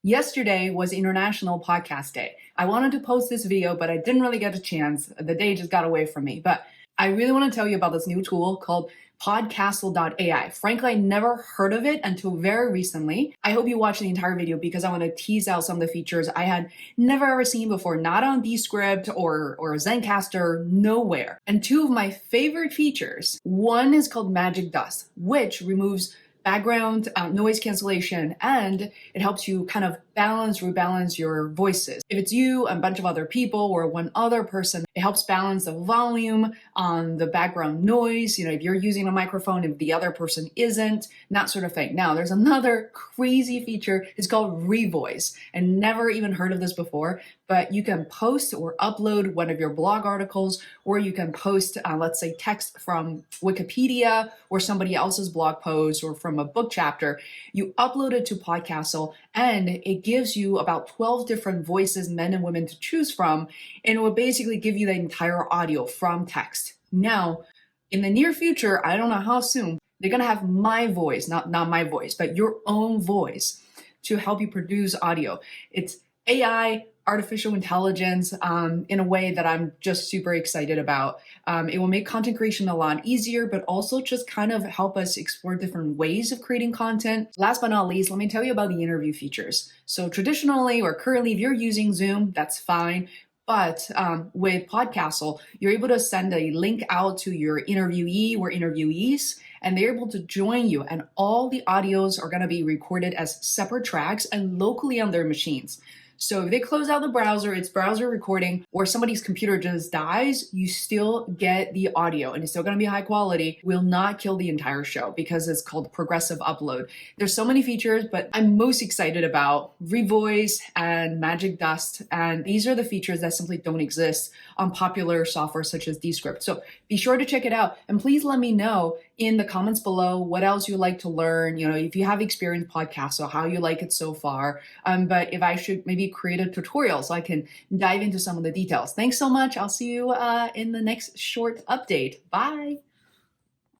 Yesterday was International Podcast Day. I wanted to post this video, but I didn't really get a chance. The day just got away from me. But I really want to tell you about this new tool called Podcastle.ai. Frankly, I never heard of it until very recently. I hope you watch the entire video because I want to tease out some of the features I had never ever seen before, not on Descript or Zencaster, nowhere. And two of my favorite features, one is called Magic Dust, which removes background noise cancellation, and it helps you kind of rebalance your voices. If it's you and a bunch of other people or one other person, it helps balance the volume on the background noise. If you're using a microphone, if the other person isn't, that sort of thing. Now, there's another crazy feature. It's called Revoice, and never even heard of this before, but you can post or upload one of your blog articles, or you can post, let's say, text from Wikipedia or somebody else's blog post or from a book chapter. You upload it to Podcastle, and it gives you about 12 different voices, men and women, to choose from, and it will basically give you the entire audio from text. Now, in the near future, I don't know how soon, they're going to have my voice, not my voice, but your own voice to help you produce audio. It's AI, artificial intelligence, in a way that I'm just super excited about. It will make content creation a lot easier, but also just kind of help us explore different ways of creating content. Last but not least, let me tell you about the interview features. So traditionally or currently, if you're using Zoom, that's fine. But with Podcastle, you're able to send a link out to your interviewee or interviewees, and they're able to join you. And all the audios are going to be recorded as separate tracks and locally on their machines. So if they close out the browser, it's browser recording, or somebody's computer just dies, you still get the audio and it's still going to be high quality. Will not kill the entire show because it's called progressive upload. There's so many features, but I'm most excited about Revoice and Magic Dust. And these are the features that simply don't exist on popular software such as Descript. So be sure to check it out. And please let me know in the comments below what else you like to learn. If you have experienced podcasts, so how you like it so far. But if I should maybe create a tutorial so I can dive into some of the details. Thanks so much. I'll see you in the next short update. Bye.